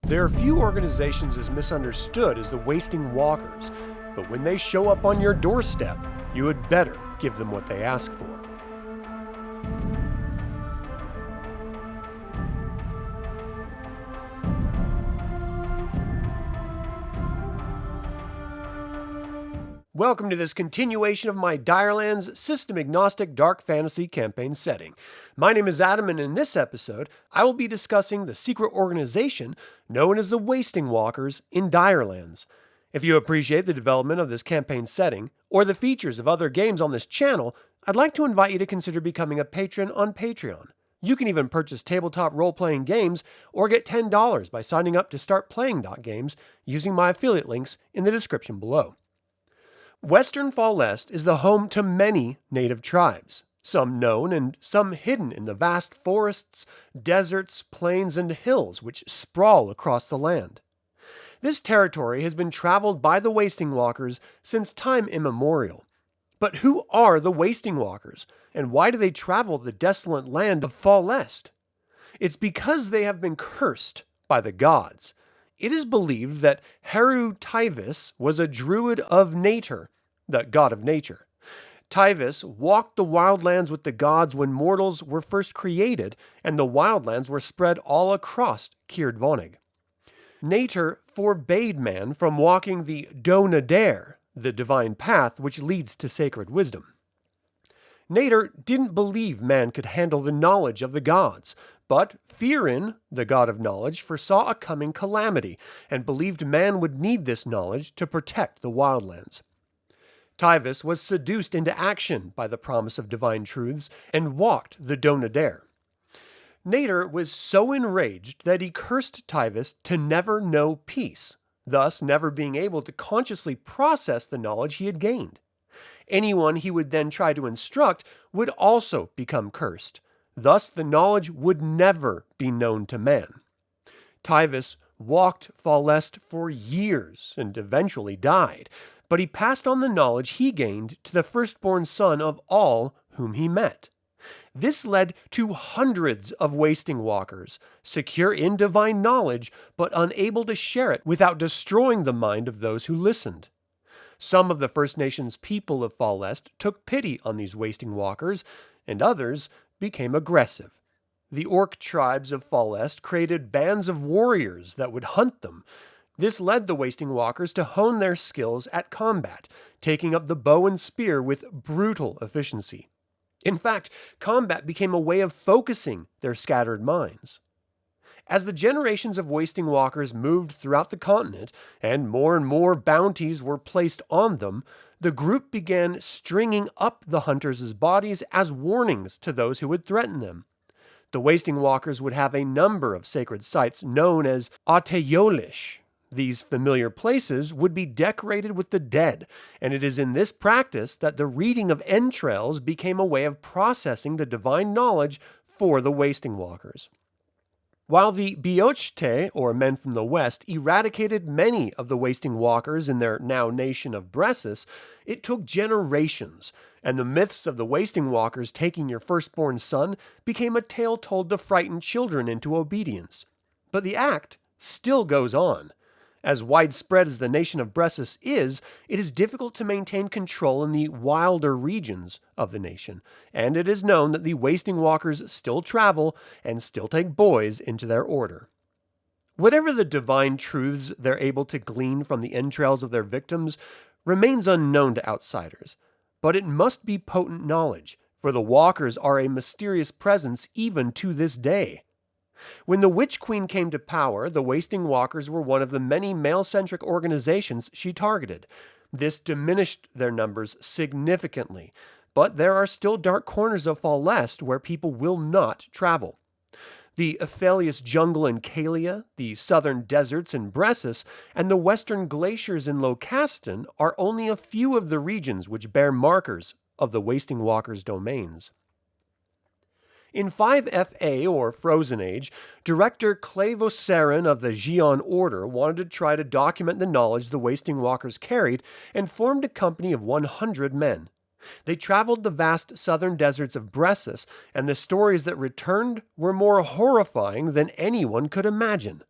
There are few organizations as misunderstood as the Wasting Walkers, but when they show up on your doorstep, you had better give them what they ask for. Welcome to this continuation of my DireLands system-agnostic dark fantasy campaign setting. My name is Adam, and in this episode, I will be discussing the secret organization known as the Wasting Walkers in DireLands. If you appreciate the development of this campaign setting, or the features of other games on this channel, I'd like to invite you to consider becoming a patron on Patreon. You can even purchase tabletop role-playing games or get $10 by signing up to StartPlaying.games using my affiliate links in the description below. Western Fall Est is the home to many native tribes, some known and some hidden in the vast forests, deserts, plains, and hills which sprawl across the land. This territory has been traveled by the Wasting Walkers since time immemorial. But who are the Wasting Walkers, and why do they travel the desolate land of Fall Est? It's because they have been cursed by the gods. It is believed that Heru Tyvis was a druid of Nature, the god of nature. Tyvis walked the wildlands with the gods when mortals were first created and the wildlands were spread all across Ciard Vonnig. Nature forbade man from walking the Donader, the divine path which leads to sacred wisdom. Nature didn't believe man could handle the knowledge of the gods, but Firin, the god of knowledge, foresaw a coming calamity and believed man would need this knowledge to protect the wildlands. Tyvis was seduced into action by the promise of divine truths and walked the Donader. Nader was so enraged that he cursed Tyvis to never know peace, thus never being able to consciously process the knowledge he had gained. Anyone he would then try to instruct would also become cursed. Thus, the knowledge would never be known to man. Tyvis walked Fall Est for years and eventually died, but he passed on the knowledge he gained to the firstborn son of all whom he met. This led to hundreds of Wasting Walkers, secure in divine knowledge, but unable to share it without destroying the mind of those who listened. Some of the First Nations people of Fall Est took pity on these Wasting Walkers, and others became aggressive. The Orc tribes of Fall Est created bands of warriors that would hunt them. This led the Wasting Walkers to hone their skills at combat, taking up the bow and spear with brutal efficiency. In fact, combat became a way of focusing their scattered minds. As the generations of Wasting Walkers moved throughout the continent, and more bounties were placed on them, the group began stringing up the hunters' bodies as warnings to those who would threaten them. The Wasting Walkers would have a number of sacred sites known as Ateyolish. These familiar places would be decorated with the dead, and it is in this practice that the reading of entrails became a way of processing the divine knowledge for the Wasting Walkers. While the Biochte, or men from the west, eradicated many of the Wasting Walkers in their now nation of Bressis, it took generations, and the myths of the Wasting Walkers taking your firstborn son became a tale told to frighten children into obedience. But the act still goes on. As widespread as the nation of Bressis is, it is difficult to maintain control in the wilder regions of the nation, and it is known that the Wasting Walkers still travel and still take boys into their order. Whatever the divine truths they're able to glean from the entrails of their victims remains unknown to outsiders, but it must be potent knowledge, for the Walkers are a mysterious presence even to this day. When the Witch Queen came to power, the Wasting Walkers were one of the many male-centric organizations she targeted. This diminished their numbers significantly, but there are still dark corners of Fall Est where people will not travel. The Aphelios jungle in Calia, the southern deserts in Bressis, and the western glaciers in Locaston are only a few of the regions which bear markers of the Wasting Walkers' domains. In 5FA, or Frozen Age, director Clay Vossarin of the Xion Order wanted to try to document the knowledge the Wasting Walkers carried and formed a company of 100 men. They traveled the vast southern deserts of Bressis, and the stories that returned were more horrifying than anyone could imagine.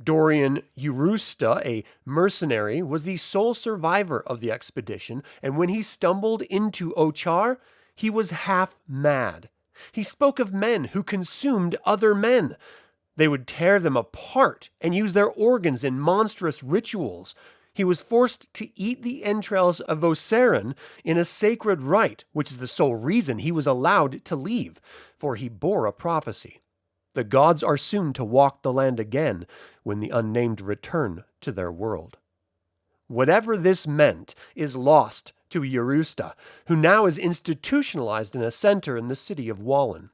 Dorian Urusta, a mercenary, was the sole survivor of the expedition, and when he stumbled into Ochar, he was half mad. He spoke of men who consumed other men. They would tear them apart and use their organs in monstrous rituals. He was forced to eat the entrails of Voserin in a sacred rite, which is the sole reason he was allowed to leave, for he bore a prophecy. The gods are soon to walk the land again when the unnamed return to their world. Whatever this meant is lost to Urusta, who now is institutionalized in a center in the city of Wallen.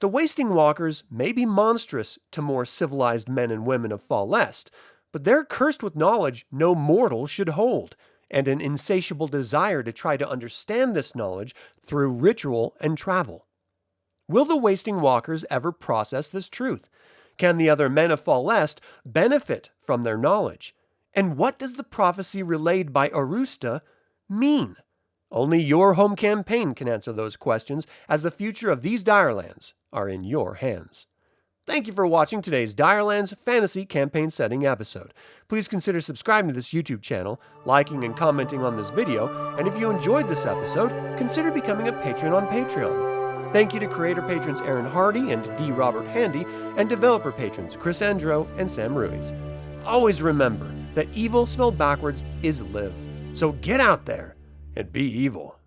The Wasting Walkers may be monstrous to more civilized men and women of Falest, but they're cursed with knowledge no mortal should hold, and an insatiable desire to try to understand this knowledge through ritual and travel. Will the Wasting Walkers ever process this truth? Can the other men of Falest benefit from their knowledge? And what does the prophecy relayed by Urusta mean? Only your home campaign can answer those questions, as the future of these DireLands are in your hands. Thank you for watching today's DireLands Fantasy Campaign Setting episode. Please consider subscribing to this YouTube channel, liking and commenting on this video, and if you enjoyed this episode, consider becoming a patron on Patreon. Thank you to creator patrons Aaron Hardy and D. Robert Handy, and developer patrons Chris Androu and Sam Ruiz. Always remember that evil spelled backwards is live, so get out there and be evil.